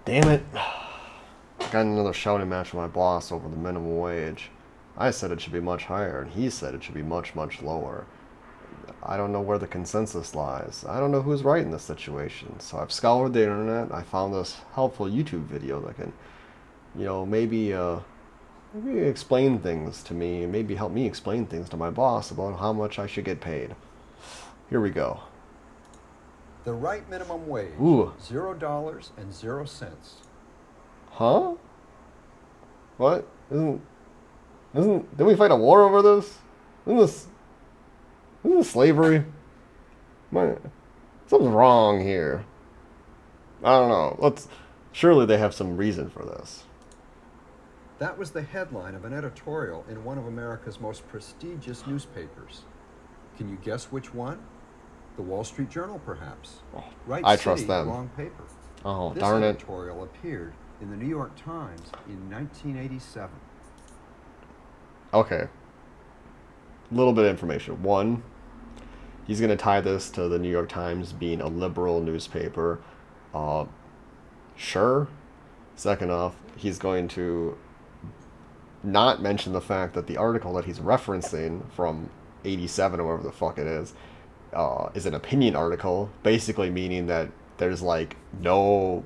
Damn it. Got another shouting match with my boss over the minimum wage. I said it should be much higher, and he said it should be much, much lower. I don't know where the consensus lies. I don't know who's right in this situation. So I've scoured the internet. I found this helpful YouTube video that can, maybe explain things to me, and maybe help me explain things to my boss about how much I should get paid. Here we go. The right minimum wage, Ooh. $0.00. Huh? What? Did we fight a war over this? Isn't this slavery? Something's wrong here. I don't know. Surely they have some reason for this. That was the headline of an editorial in one of America's most prestigious newspapers. Can you guess which one? The Wall Street Journal, perhaps. Oh, Right I city, trust them. wrong paper. Oh, This darn it. editorial appeared in the New York Times in 1987. Okay. Little bit of information. One, he's going to tie this to the New York Times being a liberal newspaper. Sure. Second off, he's going to not mention the fact that the article that he's referencing from 87 or whatever the fuck it is an opinion article, basically meaning that there's like no,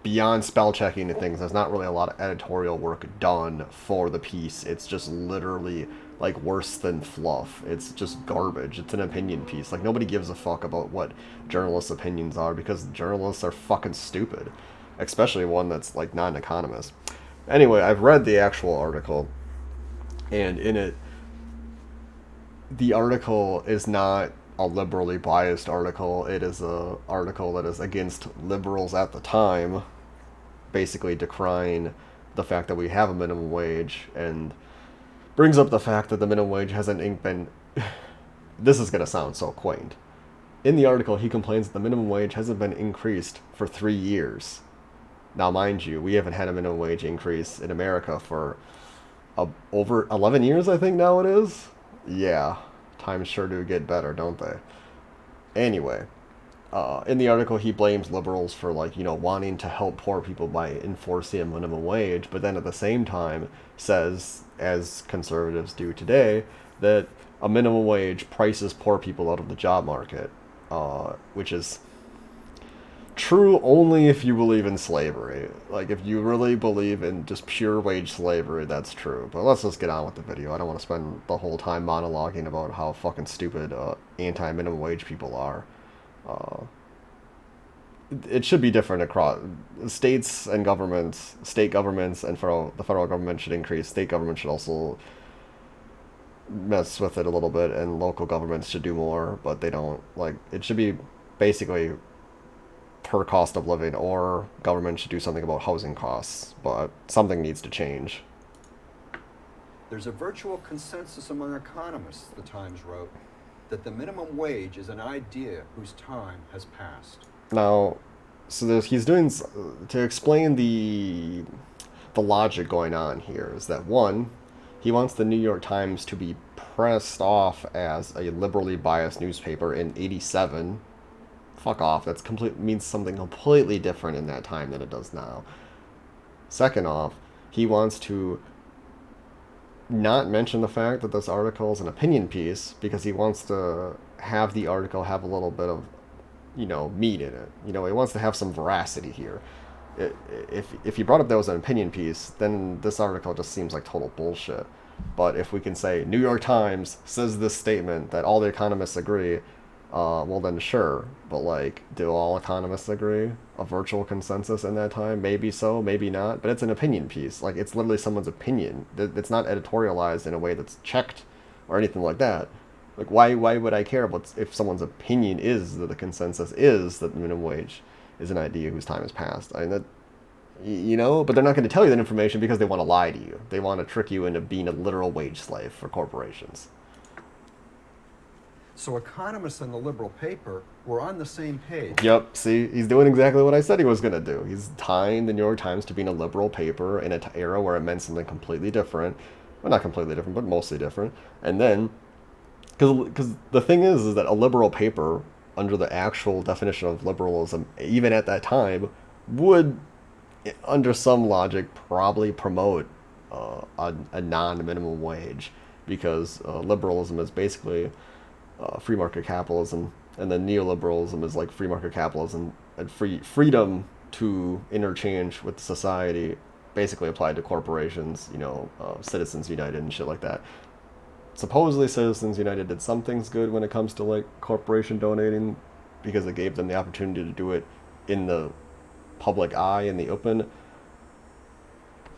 beyond spell checking and things, there's not really a lot of editorial work done for the piece. It's just literally like worse than fluff. It's just garbage. It's an opinion piece. Like nobody gives a fuck about what journalists' opinions are because journalists are fucking stupid, especially one that's like not an economist. Anyway, I've read the actual article, and in it, the article is not a liberally biased article. It is a article that is against liberals at the time, basically decrying the fact that we have a minimum wage, and brings up the fact that the minimum wage hasn't been... This is going to sound so quaint. In the article, he complains that the minimum wage hasn't been increased for 3 years. Now, mind you, we haven't had a minimum wage increase in America for over 11 years, I think now it is. Yeah, times sure do get better, don't they? Anyway, in the article, he blames liberals for, wanting to help poor people by enforcing a minimum wage, but then at the same time says, as conservatives do today, that a minimum wage prices poor people out of the job market, which is true only if you believe in slavery. Like, if you really believe in just pure wage slavery, that's true. But let's just get on with the video. I don't want to spend the whole time monologuing about how fucking stupid anti-minimum wage people are. It should be different across states and governments. State governments and the federal government should increase. State government should also mess with it a little bit, and local governments should do more, but they don't. Like, it should be basically per cost of living, or government should do something about housing costs, but something needs to change. There's a virtual consensus among economists, the Times wrote, that the minimum wage is an idea whose time has passed. Now, so he's doing, to explain the logic going on here, is that one, he wants the New York Times to be pressed off as a liberally biased newspaper in 87. Fuck off. Means something completely different in that time than it does now. Second off, he wants to not mention the fact that this article is an opinion piece because he wants to have the article have a little bit of, meat in it. He wants to have some veracity here. If he brought up that was an opinion piece, then this article just seems like total bullshit. But if we can say New York Times says this statement that all the economists agree, well then sure, but do all economists agree? A virtual consensus in that time? Maybe so, maybe not, but it's an opinion piece. It's literally someone's opinion. It's not editorialized in a way that's checked or anything like that. Why would I care about if someone's opinion is that the consensus is that the minimum wage is an idea whose time has passed? I mean, but they're not going to tell you that information because they want to lie to you. They want to trick you into being a literal wage slave for corporations. So economists in the liberal paper were on the same page. Yep, see, he's doing exactly what I said he was going to do. He's tying the New York Times to being a liberal paper in an era where it meant something completely different. Well, not completely different, but mostly different. And then, because the thing is that a liberal paper, under the actual definition of liberalism, even at that time, would under some logic, probably promote a non-minimum wage because liberalism is basically free market capitalism, and then neoliberalism is like free market capitalism and freedom to interchange with society, basically applied to corporations, Citizens United and shit like that. Supposedly, Citizens United did some things good when it comes to like corporation donating because it gave them the opportunity to do it in the public eye, in the open.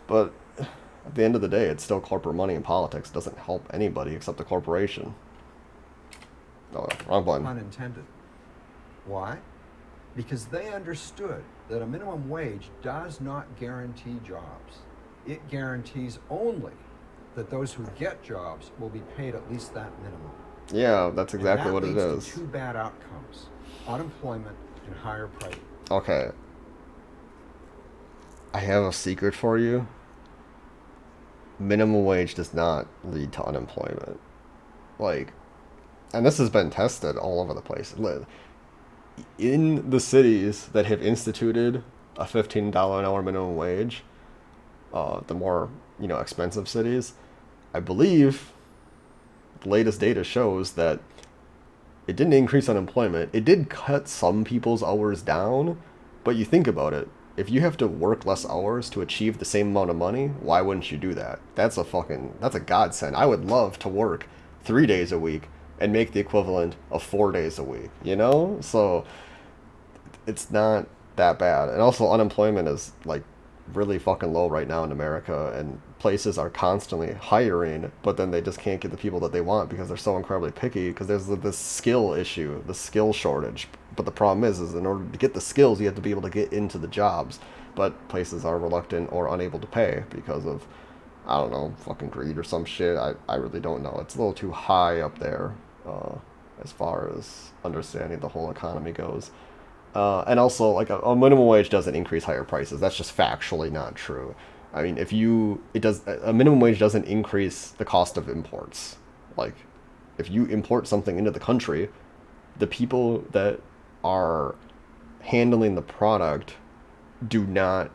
But at the end of the day, it's still corporate money in politics. It doesn't help anybody except the corporation. Oh, wrong button. Unintended. Why? Because they understood that a minimum wage does not guarantee jobs. It guarantees only that those who get jobs will be paid at least that minimum. Yeah, that's exactly what it And that is. leads to two bad outcomes: unemployment and higher prices. Okay. I have a secret for you. Minimum wage does not lead to unemployment. Like, and this has been tested all over the place. In the cities that have instituted a $15 an hour minimum wage, the more, expensive cities, I believe the latest data shows that it didn't increase unemployment. It did cut some people's hours down, but you think about it. If you have to work less hours to achieve the same amount of money, why wouldn't you do that? That's a godsend. I would love to work 3 days a week and make the equivalent of 4 days a week, So it's not that bad. And also unemployment is like really fucking low right now in America, and places are constantly hiring, but then they just can't get the people that they want because they're so incredibly picky because there's this skill issue, the skill shortage. But the problem is in order to get the skills, you have to be able to get into the jobs. But places are reluctant or unable to pay because of, I don't know, fucking greed or some shit. I really don't know. It's a little too high up there as far as understanding the whole economy goes. And also, like a minimum wage doesn't increase higher prices. That's just factually not true. I mean, a minimum wage doesn't increase the cost of imports. Like, if you import something into the country, the people that are handling the product do not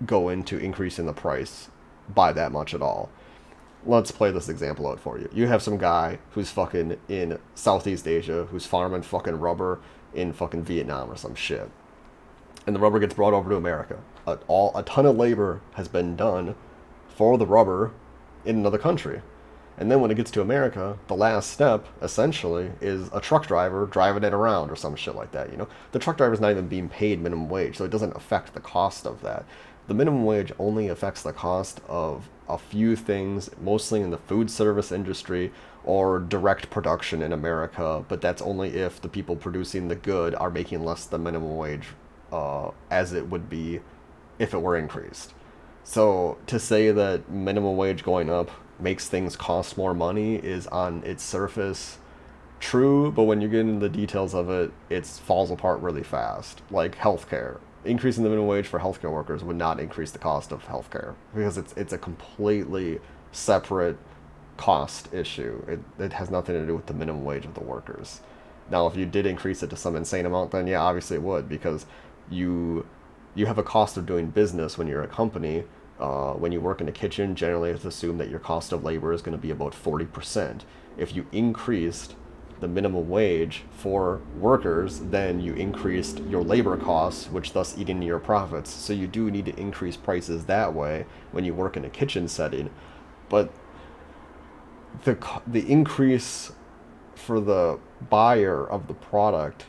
go into increasing the price by that much at all. Let's play this example out for you. You have some guy who's fucking in Southeast Asia who's farming fucking rubber in fucking Vietnam or some shit. And the rubber gets brought over to America. A ton of labor has been done for the rubber in another country. And then when it gets to America, the last step, essentially, is a truck driver driving it around or some shit like that, The truck driver's not even being paid minimum wage, so it doesn't affect the cost of that. The minimum wage only affects the cost of a few things, mostly in the food service industry or direct production in America, but that's only if the people producing the good are making less than minimum wage, as it would be if it were increased. So to say that minimum wage going up makes things cost more money is on its surface true, but when you get into the details of it, it falls apart really fast. Like healthcare. Increasing the minimum wage for healthcare workers would not increase the cost of healthcare because it's a completely separate cost issue. It has nothing to do with the minimum wage of the workers. Now, if you did increase it to some insane amount, then yeah, obviously it would, because you have a cost of doing business when you're a company. When you work in a kitchen, generally it's assumed that your cost of labor is going to be about 40%. If you increased the minimum wage for workers, then you increased your labor costs, which thus eat into your profits. So you do need to increase prices that way when you work in a kitchen setting. But the increase for the buyer of the product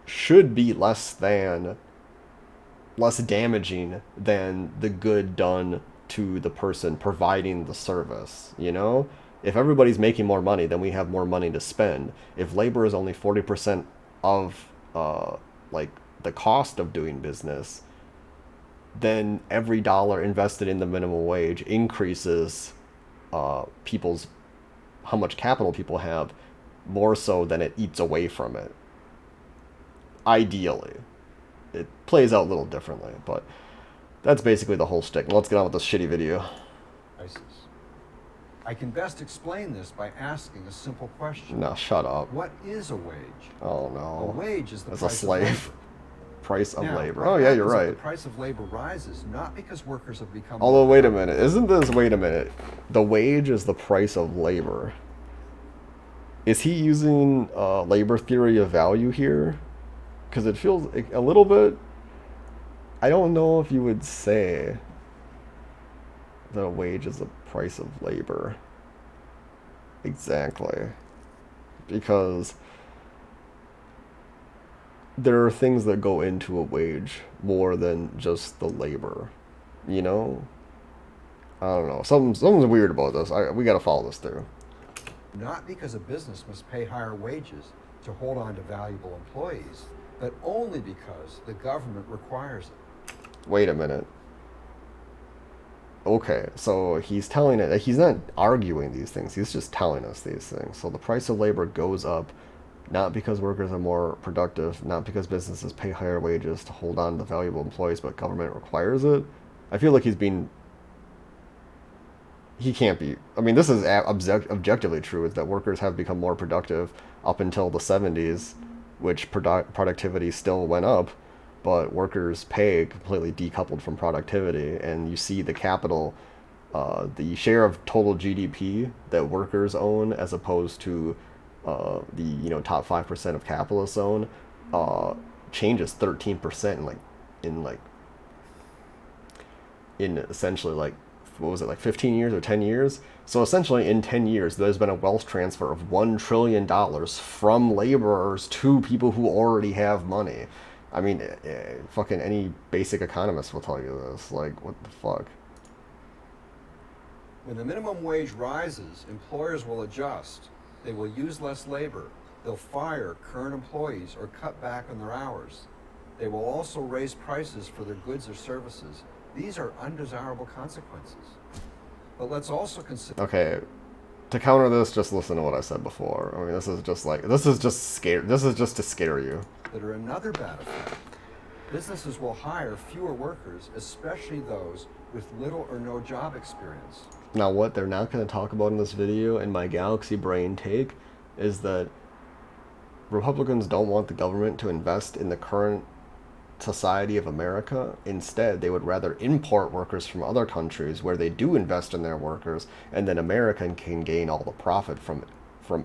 should be less damaging than the good done to the person providing the service, If everybody's making more money, then we have more money to spend. If labor is only 40% of the cost of doing business, then every dollar invested in the minimum wage increases how much capital people have, more so than it eats away from it. Ideally. It plays out a little differently, but that's basically the whole shtick. Let's get on with this shitty video. I can best explain this by asking a simple question. No, shut up. What is a wage? Oh no. A wage is the As price a slave. of labor. price of Now, labor. what Oh yeah, you're happens if the right. price of labor rises, not because workers have become Although, more wait a productive. minute. Isn't this, wait a minute. The wage is the price of labor. Is he using labor theory of value here? Because it feels a little bit. I don't know if you would say that a wage is the price of labor. Exactly. Because there are things that go into a wage more than just the labor. You know? I don't know. Something's weird about this. We gotta follow this through. Not because a business must pay higher wages to hold on to valuable employees, but only because the government requires it. Wait a minute. Okay, so he's telling it. He's not arguing these things. He's just telling us these things. So the price of labor goes up, not because workers are more productive, not because businesses pay higher wages to hold on to valuable employees, but government requires it. I feel like he's being. He can't be. I mean, this is objectively true. Is that workers have become more productive up until the 70s, which productivity still went up, but workers' pay completely decoupled from productivity, and you see the capital, the share of total GDP that workers own as opposed to the top 5% of capitalists own, changes 13% in essentially like what was it, like 15 years or 10 years. So essentially in 10 years there's been a wealth transfer of $1 trillion from laborers to people who already have money. I mean, fucking any basic economist will tell you this. Like, what the fuck? When the minimum wage rises, employers will adjust. They will use less labor. They'll fire current employees or cut back on their hours. They will also raise prices for their goods or services. These are undesirable consequences. But let's also consider. Okay, to counter this, just listen to what I said before. I mean, this is just scare. This is just to scare you. That are another bad effect. Businesses will hire fewer workers, especially those with little or no job experience. Now, what they're not going to talk about in this video, and my galaxy brain take, is that Republicans don't want the government to invest in the current society of America. Instead, they would rather import workers from other countries where they do invest in their workers, and then America can gain all the profit from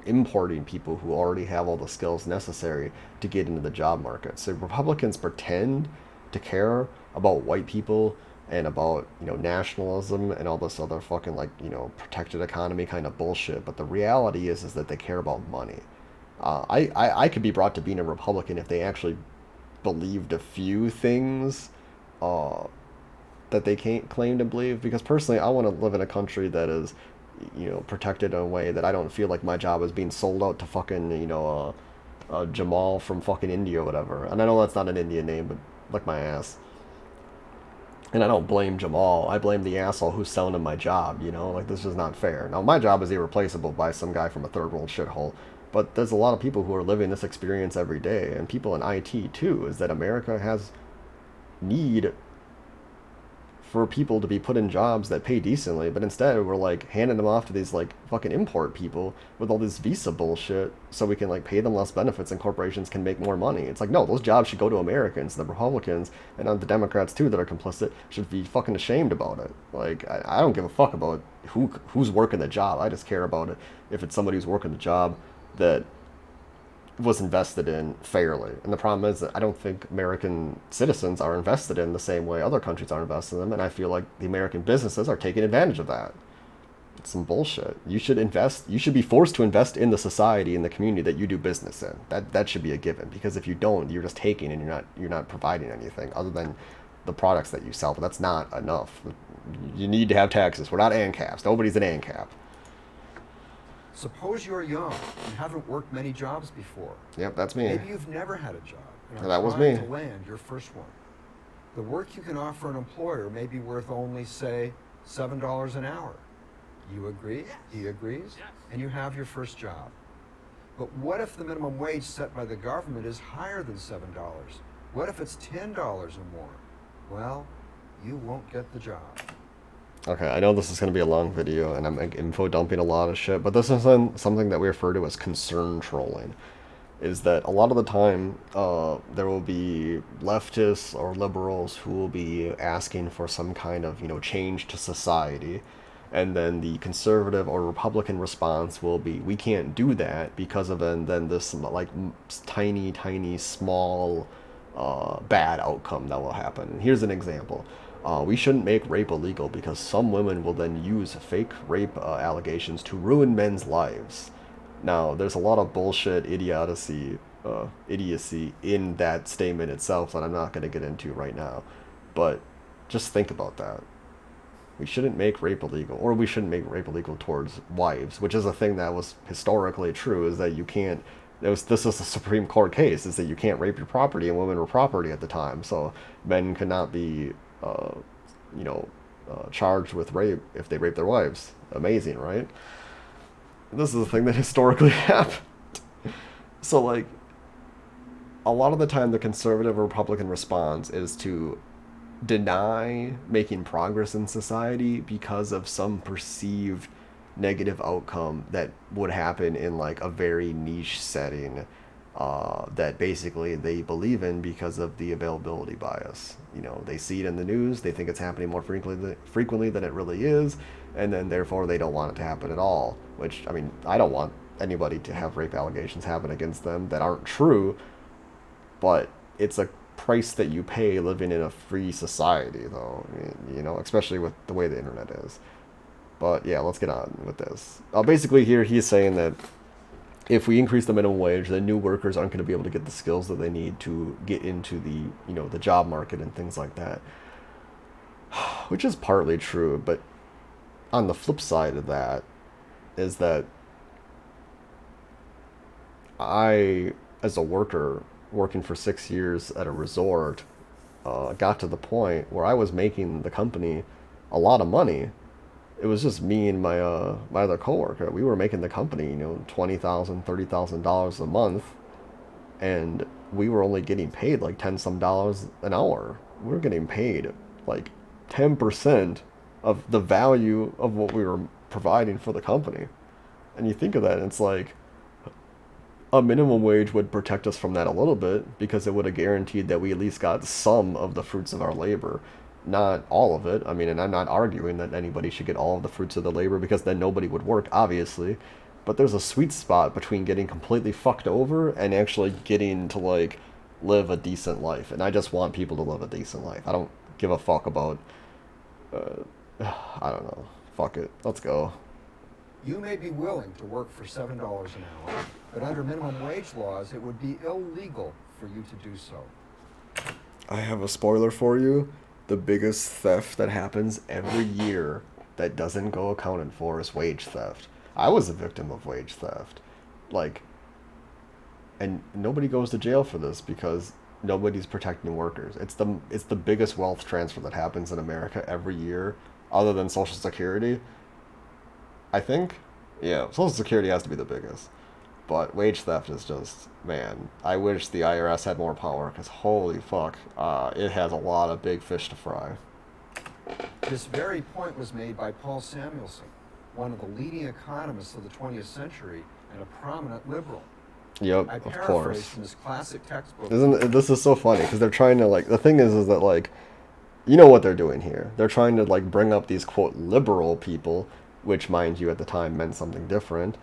importing people who already have all the skills necessary to get into the job market. So Republicans pretend to care about white people and about nationalism and all this other fucking protected economy kind of bullshit. But the reality is that they care about money. I could be brought to being a Republican if they actually believed a few things that they can't claim to believe. Because personally, I want to live in a country that is protected in a way that I don't feel like my job is being sold out to fucking Jamal from fucking India or whatever. And I know that's not an Indian name, but like my ass. And I don't blame Jamal. I blame the asshole who's selling him my job, Like, this is not fair. Now, my job is irreplaceable by some guy from a third world shithole. But there's a lot of people who are living this experience every day. And people in IT, too, is that America has need for people to be put in jobs that pay decently, but instead we're like handing them off to these like fucking import people with all this visa bullshit so we can like pay them less benefits and corporations can make more money. It's like, no, those jobs should go to Americans. The Republicans and the Democrats too that are complicit should be fucking ashamed about it. Like, I don't give a fuck about who's working the job. I just care about it if it's somebody who's working the job that was invested in fairly. And the problem is that I don't think American citizens are invested in the same way other countries are invested in them, and I feel like the American businesses are taking advantage of that. It's some bullshit. You should be forced to invest in the society and the community that you do business in. That should be a given, because if you don't, you're just taking and you're not providing anything other than the products that you sell. But that's not enough. You need to have taxes. We're not ANCAPs. Nobody's an ANCAP. Suppose you're young and haven't worked many jobs before. Yep, that's me. Maybe you've never had a job and are That was trying me. to land your first one. The work you can offer an employer may be worth only, say, $7 an hour. You agree? Yes. He agrees? Yes. And you have your first job. But what if the minimum wage set by the government is higher than $7? What if it's $10 or more? Well, you won't get the job. Okay, I know this is going to be a long video, and I'm info dumping a lot of shit, but this is something that we refer to as concern trolling. is that a lot of the time there will be leftists or liberals who will be asking for some kind of change to society, and then the conservative or Republican response will be, we can't do that because of then this like tiny small bad outcome that will happen. And here's an example. We shouldn't make rape illegal because some women will then use fake rape allegations to ruin men's lives. Now, there's a lot of bullshit, idiocy in that statement itself that I'm not going to get into right now. But just think about that. We shouldn't make rape illegal, or we shouldn't make rape illegal towards wives, which is a thing that was historically true, is that you can't, this is a Supreme Court case, is that you can't rape your property, and women were property at the time, so men could not be, you know, charged with rape if they rape their wives. Amazing, right? This is a thing that historically happened. So, like, a lot of the time the conservative or Republican response is to deny making progress in society because of some perceived negative outcome that would happen in like a very niche setting that basically they believe in because of the availability bias. They see it in the news, they think it's happening more frequently than it really is, and then therefore they don't want it to happen at all. Which, I mean, I don't want anybody to have rape allegations happen against them that aren't true, but it's a price that you pay living in a free society, though, especially with the way the internet is. But yeah, let's get on with this. Basically, here he's saying that if we increase the minimum wage, then new workers aren't going to be able to get the skills that they need to get into the job market and things like that, which is partly true. But on the flip side of that is that I, as a worker, working for 6 years at a resort, got to the point where I was making the company a lot of money. It was just me and my other coworker. We were making the company, $20,000, $30,000 a month, and we were only getting paid like $10 some an hour. We were getting paid like 10% of the value of what we were providing for the company. And you think of that, and it's like, a minimum wage would protect us from that a little bit because it would have guaranteed that we at least got some of the fruits of our labor. Not all of it. I mean, and I'm not arguing that anybody should get all of the fruits of the labor because then nobody would work, obviously. But there's a sweet spot between getting completely fucked over and actually getting to, like, live a decent life. And I just want people to live a decent life. I don't give a fuck about, I don't know. Fuck it. Let's go. You may be willing to work for $7 an hour, but under minimum wage laws, it would be illegal for you to do so. I have a spoiler for you. The biggest theft that happens every year that doesn't go accounted for is wage theft. I was a victim of wage theft. Like, and nobody goes to jail for this because nobody's protecting workers. It's the biggest wealth transfer that happens in America every year, other than Social Security. I think, yeah, Social Security has to be the biggest. But wage theft is just, man, I wish the IRS had more power because holy fuck, it has a lot of big fish to fry. This very point was made by Paul Samuelson, one of the leading economists of the 20th century and a prominent liberal. Yep, I of paraphrase course. from this classic textbook. This is so funny because they're trying to, like, the thing is that, like, you know what they're doing here. They're trying to, like, bring up these quote liberal people, which, mind you, at the time meant something different,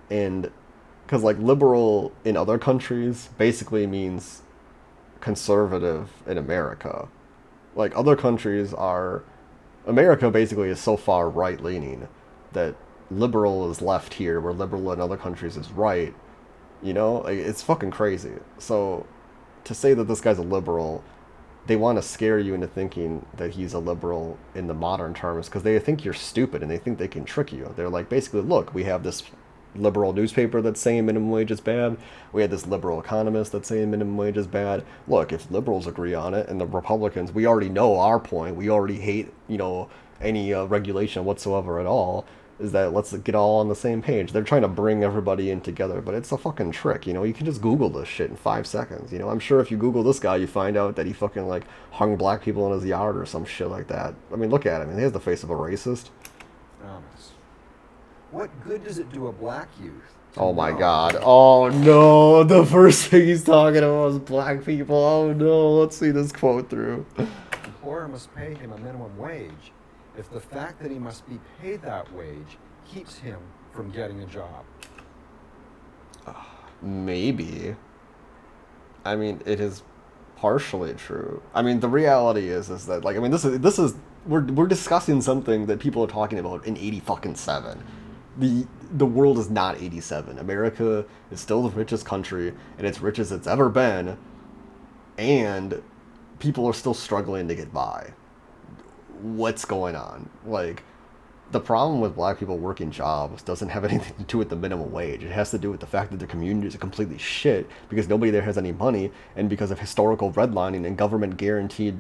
and because, like, liberal in other countries basically means conservative in America. Like, other countries are, America basically is so far right leaning that liberal is left here, where liberal in other countries is right. Like, it's fucking crazy. So to say that this guy's a liberal, they want to scare you into thinking that he's a liberal in the modern terms because they think you're stupid and they think they can trick you. They're like, basically, look, we have this liberal newspaper that's saying minimum wage is bad. We had this liberal economist that's saying minimum wage is bad. Look, if liberals agree on it and the Republicans, we already know our point. We already hate, any regulation whatsoever at all. Is that let's get all on the same page. They're trying to bring everybody in together, but it's a fucking trick. You can just Google this shit in 5 seconds. I'm sure if you Google this guy, you find out that he fucking, like, hung black people in his yard or some shit like that. I mean, look at him. He has the face of a racist. What good does it do a black youth to Oh my know god. that Oh no. The first thing he's talking about is black people. Oh no. Let's see this quote through. the employer must pay him a minimum wage if the fact that he must be paid that wage keeps him from getting a job. Maybe. I mean, it is partially true. I mean, the reality is that like I mean, this is we're discussing something that people are talking about in 80 fucking 7. The world is not 87. America is still the richest country and it's rich as it's ever been, and people are still struggling to get by. What's going on? Like, the problem with black people working jobs doesn't have anything to do with the minimum wage. It has to do with the fact that their communities are completely shit because nobody there has any money, and because of historical redlining and government guaranteed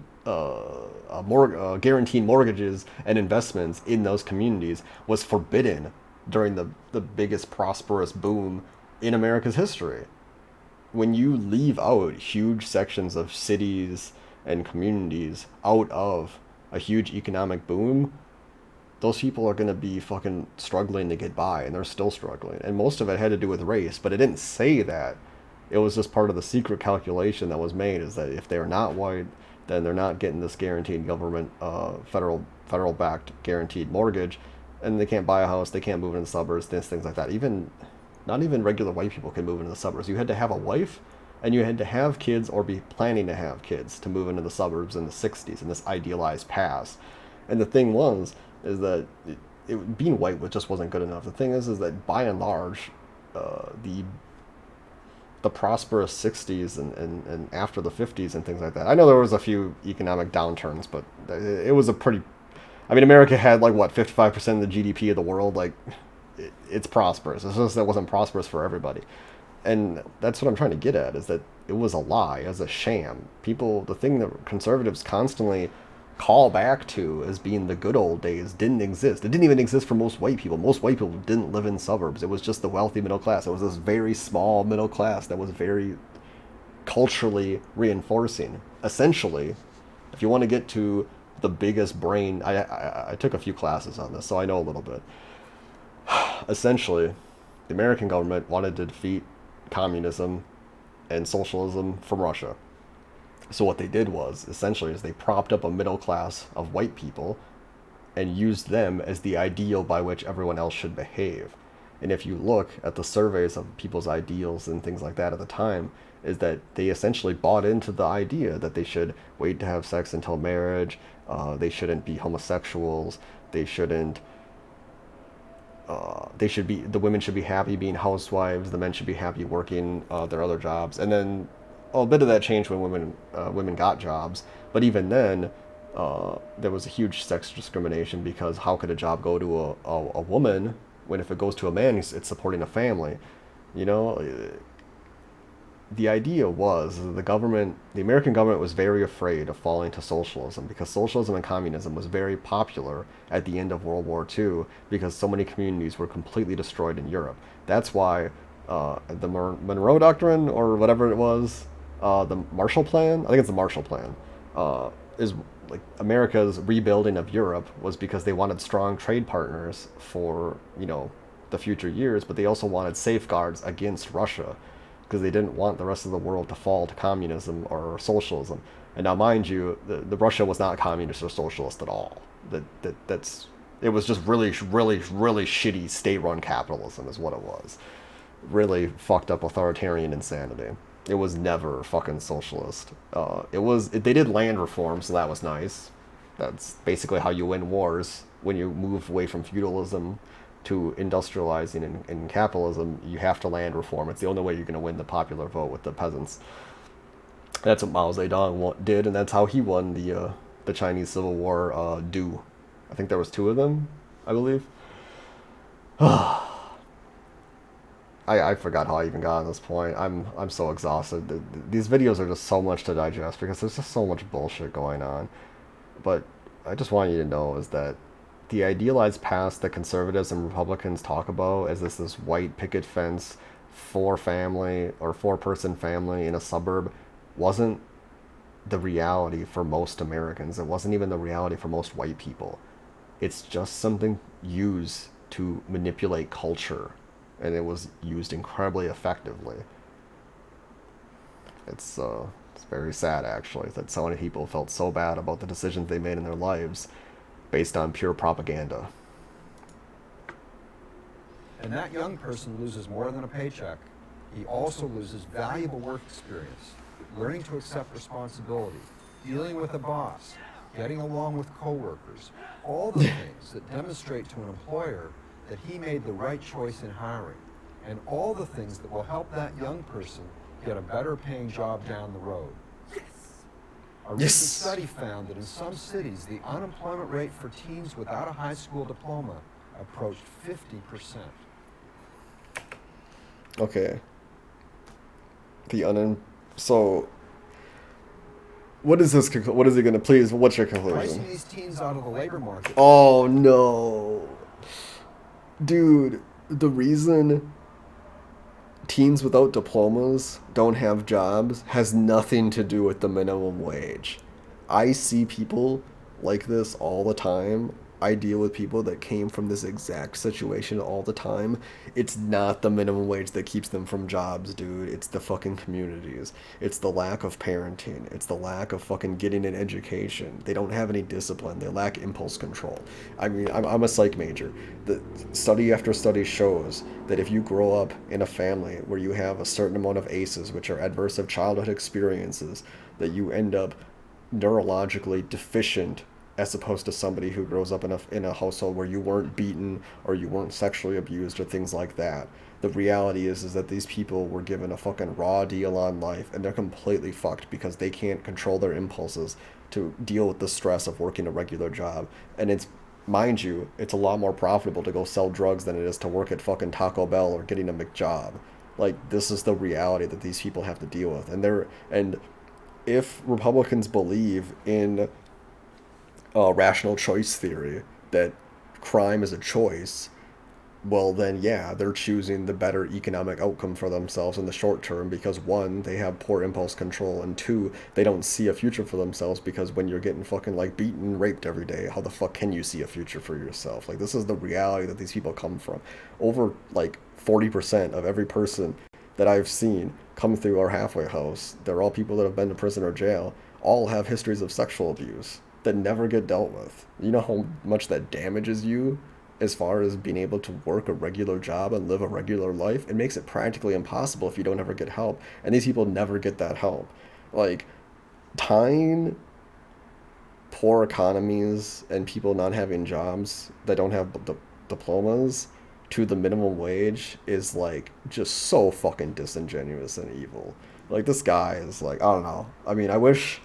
mortgages and investments in those communities was forbidden during the biggest prosperous boom in America's history. When you leave out huge sections of cities and communities out of a huge economic boom, those people are going to be fucking struggling to get by, and they're still struggling. And most of it had to do with race, but it didn't say that. It was just part of the secret calculation that was made, is that if they're not white, then they're not getting this guaranteed government, federal backed guaranteed mortgage, and they can't buy a house, they can't move into the suburbs, things like that. Even not even regular white people can move into the suburbs. You had to have a wife, and you had to have kids or be planning to have kids to move into the suburbs in the 60s in this idealized past. And the thing was, is that being white just wasn't good enough. The thing is that by and large, the prosperous 60s and after the 50s and things like that. I know there was a few economic downturns, but it was a pretty. I mean, America had like what 55% of the GDP of the world. Like, it's prosperous. It's just that it wasn't prosperous for everybody, and that's what I'm trying to get at, is that it was a lie, as a sham. People, the thing that conservatives constantly call back to as being the good old days didn't exist. It didn't even exist for most white people. Most white people didn't live in suburbs. It was just the wealthy middle class. It was this very small middle class that was very culturally reinforcing. Essentially, if you want to get to the biggest brain, I took a few classes on this, so I know a little bit. Essentially, the American government wanted to defeat communism and socialism from Russia. So what they did was, essentially, is they propped up a middle class of white people and used them as the ideal by which everyone else should behave. And if you look at the surveys of people's ideals and things like that at the time, is that they essentially bought into the idea that they should wait to have sex until marriage, they shouldn't be homosexuals, they shouldn't the women should be happy being housewives, the men should be happy working their other jobs. And then a bit of that changed when women got jobs, but even then, there was a huge sex discrimination, because how could a job go to a woman when if it goes to a man, it's supporting a family, you know? The idea was that the American government was very afraid of falling to socialism, because socialism and communism was very popular at the end of World War II, because so many communities were completely destroyed in Europe. That's why the Monroe Doctrine, or whatever it was, the Marshall Plan, I think it's the Marshall Plan, is like America's rebuilding of Europe, was because they wanted strong trade partners for, the future years, but they also wanted safeguards against Russia, because they didn't want the rest of the world to fall to communism or socialism. And now, mind you, the Russia was not communist or socialist at all. It was just really, really, really shitty state-run capitalism is what it was. Really fucked up authoritarian insanity. It was never fucking socialist. They did land reform, so that was nice. That's basically how you win wars. When you move away from feudalism to industrializing and capitalism, you have to land reform. It's the only way you're going to win the popular vote with the peasants. That's what Mao Zedong did, and that's how he won the Chinese Civil War. I think there was two of them, I believe. I forgot how I even got on this point. I'm so exhausted. These videos are just so much to digest, because there's just so much bullshit going on. But I just want you to know is that the idealized past that conservatives and Republicans talk about as this white picket fence, four-person family in a suburb, wasn't the reality for most Americans. It wasn't even the reality for most white people. It's just something used to manipulate culture. and it was used incredibly effectively. It's very sad actually that so many people felt so bad about the decisions they made in their lives based on pure propaganda. And that young person loses more than a paycheck. He also loses valuable work experience, learning to accept responsibility, dealing with a boss, getting along with coworkers, all the things that demonstrate to an employer that he made the right choice in hiring, and all the things that will help that young person get a better paying job down the road. A recent study found that in some cities, the unemployment rate for teens without a high school diploma approached 50%. Okay. So what is this? What is he gonna? Please, what's your Pricing conclusion? these teens out of the labor market. Oh no, dude. The reason teens without diplomas don't have jobs has nothing to do with the minimum wage. I see people like this all the time. I deal with people that came from this exact situation all the time. It's not the minimum wage that keeps them from jobs, dude. It's the fucking communities. It's the lack of parenting. It's the lack of fucking getting an education. They don't have any discipline. They lack impulse control. I mean, I'm a psych major. The study after study shows that if you grow up in a family where you have a certain amount of ACEs, which are adverse of childhood experiences, that you end up neurologically deficient as opposed to somebody who grows up in a household where you weren't beaten or you weren't sexually abused or things like that. The reality is that these people were given a fucking raw deal on life and they're completely fucked because they can't control their impulses to deal with the stress of working a regular job. And it's, mind you, it's a lot more profitable to go sell drugs than it is to work at fucking Taco Bell or getting a McJob. Like, this is the reality that these people have to deal with. And if Republicans believe in rational choice theory that crime is a choice, well, then yeah, they're choosing the better economic outcome for themselves in the short term because one, they have poor impulse control, and two, they don't see a future for themselves because when you're getting fucking like beaten, raped every day, how the fuck can you see a future for yourself? Like, this is the reality that these people come from. Over like 40% of every person that I've seen come through our halfway house, they're all people that have been to prison or jail, all have histories of sexual abuse that never get dealt with. You know how much that damages you as far as being able to work a regular job and live a regular life? It makes it practically impossible if you don't ever get help. And these people never get that help. Like, tying poor economies and people not having jobs that don't have diplomas to the minimum wage is like just so fucking disingenuous and evil. Like, this guy is like, I don't know. I mean, I wish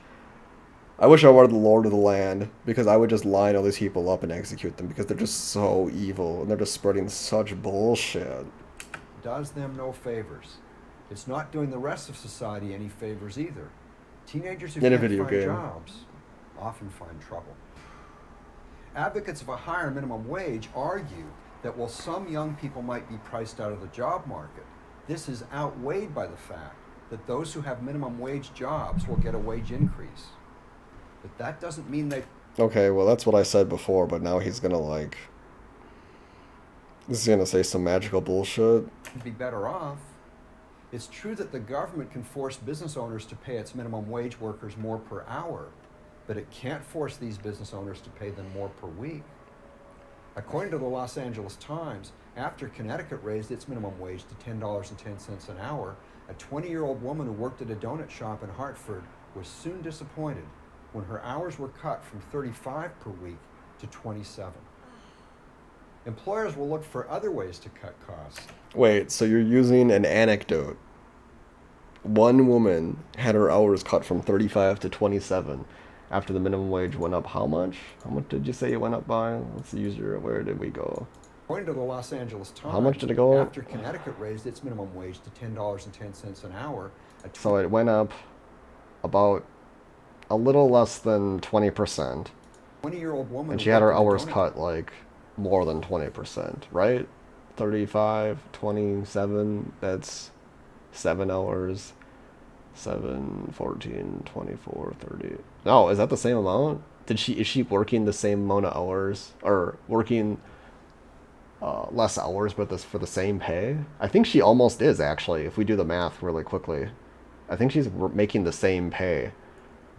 I were the lord of the land because I would just line all these people up and execute them because they're just so evil and they're just spreading such bullshit. Does them no favors. It's not doing the rest of society any favors either. Teenagers who In a can't video find game. jobs often find trouble. Advocates of a higher minimum wage argue that while some young people might be priced out of the job market, this is outweighed by the fact that those who have minimum wage jobs will get a wage increase. But that doesn't mean they Okay, well, that's what I said before, but now he's gonna say some magical bullshit. be better off. It's true that the government can force business owners to pay its minimum wage workers more per hour, but it can't force these business owners to pay them more per week. According to the Los Angeles Times, after Connecticut raised its minimum wage to $10.10 an hour, a 20-year-old woman who worked at a donut shop in Hartford was soon disappointed when her hours were cut from 35 per week to 27. Employers will look for other ways to cut costs. Wait, so you're using an anecdote. One woman had her hours cut from 35 to 27 after the minimum wage went up how much? How much did you say it went up by? Let's use where did we go? According to the Los Angeles Times, How much did it go up? after Connecticut raised its minimum wage to $10.10 an hour, So it went up about a little less than 20%. 20-year-old woman And who she had her worked at a hours donut- cut like more than 20%, right? 35, 27, that's 7 hours. 7, 14, 24, 30. No, is that the same amount? Is she working the same amount of hours? Or working less hours, but this for the same pay. I think she almost is actually. If we do the math really quickly, I think she's making the same pay,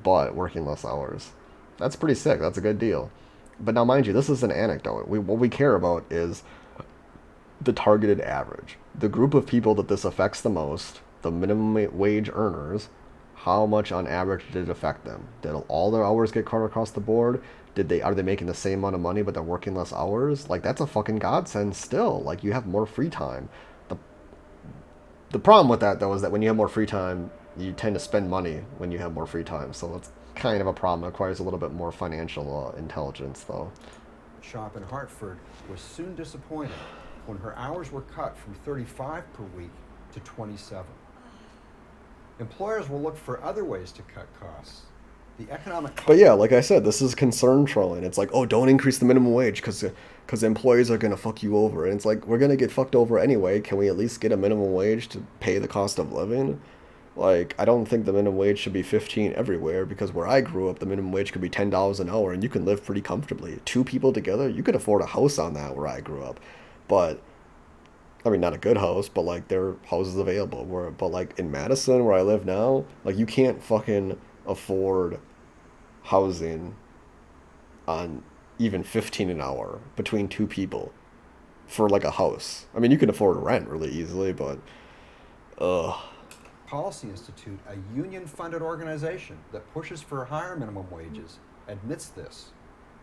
but working less hours. That's pretty sick. That's a good deal. But now, mind you, this is an anecdote. What we care about is the targeted average, the group of people that this affects the most, the minimum wage earners. How much on average did it affect them? Did all their hours get cut across the board? Are they making the same amount of money but they're working less hours? Like that's a fucking godsend still. Like you have more free time. The the problem with that though is that when you have more free time, you tend to spend money when you have more free time. So that's kind of a problem. It requires a little bit more financial intelligence though. Shop in Hartford was soon disappointed when her hours were cut from 35 per week to 27. Employers will look for other ways to cut costs. The economic. But yeah, like I said, this is concern trolling. It's like, oh, don't increase the minimum wage because employers are gonna fuck you over, and it's like we're gonna get fucked over anyway. Can we at least get a minimum wage to pay the cost of living? Like, I don't think the minimum wage should be 15 everywhere because where I grew up, the minimum wage could be $10 an hour, and you can live pretty comfortably. Two people together, you could afford a house on that where I grew up, but I mean, not a good house, but like there are houses available. But like in Madison, where I live now, like you can't fucking afford housing on even 15 an hour between two people for like a house. I mean, you can afford rent really easily, but ugh. Policy Institute, a union-funded organization that pushes for higher minimum wages, admits this.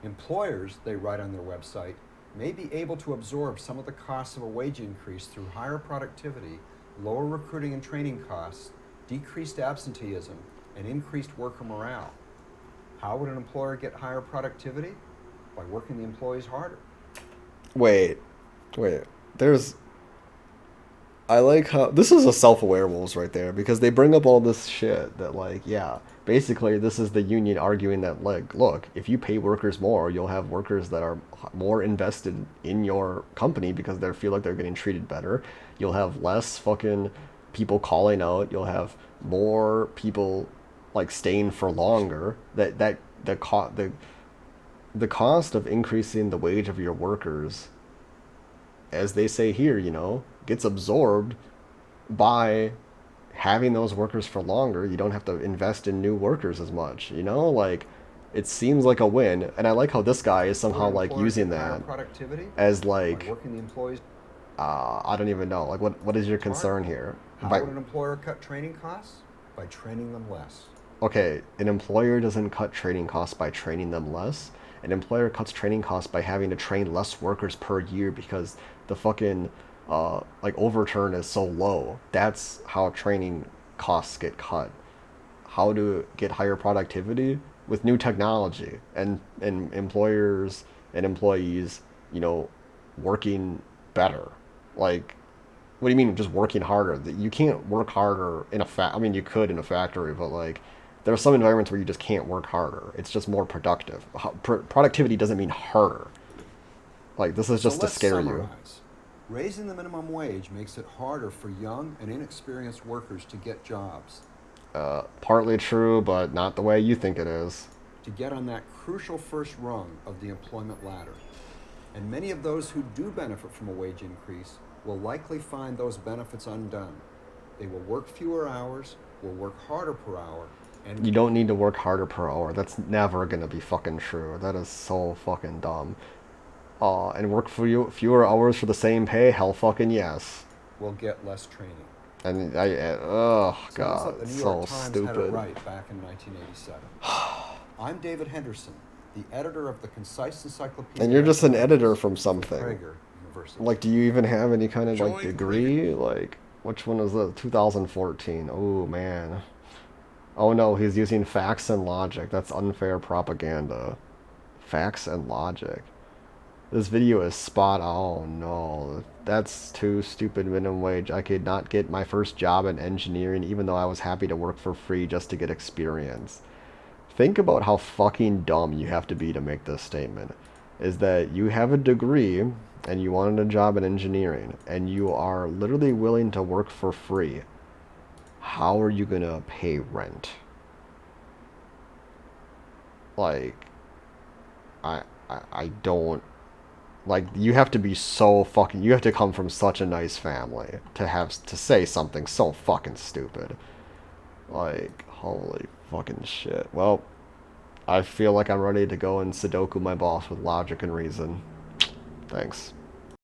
Employers, they write on their website, may be able to absorb some of the costs of a wage increase through higher productivity, lower recruiting and training costs, decreased absenteeism, and increased worker morale. How would an employer get higher productivity? By working the employees harder. Wait, wait. There's I like how this is a self-aware wolves right there because they bring up all this shit that like yeah basically this is the union arguing that like look if you pay workers more you'll have workers that are more invested in your company because they feel like they're getting treated better. You'll have less fucking people calling out. You'll have more people like staying for longer. The cost of increasing the wage of your workers, as they say here, gets absorbed by having those workers for longer. You don't have to invest in new workers as much, like it seems like a win. And I like how this guy is somehow like using that as like working the employees. I don't even know. Like what is your concern here? How would an employer cut training costs? By training them less. Okay, an employer doesn't cut training costs by training them less. An employer cuts training costs by having to train less workers per year because the fucking like overturn is so low. That's how training costs get cut. How to get higher productivity with new technology and employers and employees, working better. Like, what do you mean just working harder? You can't work harder in I mean, you could in a factory, but like there are some environments where you just can't work harder. It's just more productive. Productivity doesn't mean harder. Like, this is just to scare you. Raising the minimum wage makes it harder for young and inexperienced workers to get jobs. Partly true, but not the way you think it is. To get on that crucial first rung of the employment ladder. And many of those who do benefit from a wage increase will likely find those benefits undone. They will work fewer hours, will work harder per hour, and you don't need to work harder per hour. That's never gonna be fucking true. That is so fucking dumb. And work for fewer hours for the same pay? Hell fucking yes. Will get less training. And oh god, the New so York Times stupid. Had it right back in 1987. I'm David Henderson, the editor of the Concise Encyclopedia. And you're just an editor from something. Prager University. Like, do you even have any kind of like degree? Like, which one is the 2014? Oh man. Oh no, he's using facts and logic. That's unfair propaganda. Facts and logic. This video is spot on. Oh no, that's too stupid. Minimum wage. I could not get my first job in engineering even though I was happy to work for free just to get experience. Think about how fucking dumb you have to be to make this statement. Is that you have a degree and you wanted a job in engineering and you are literally willing to work for free. How are you gonna pay rent? Like, I don't Like, you have to be so fucking. You have to come from such a nice family to have to say something so fucking stupid. Like, holy fucking shit. Well, I feel like I'm ready to go and Sudoku my boss with logic and reason. Thanks.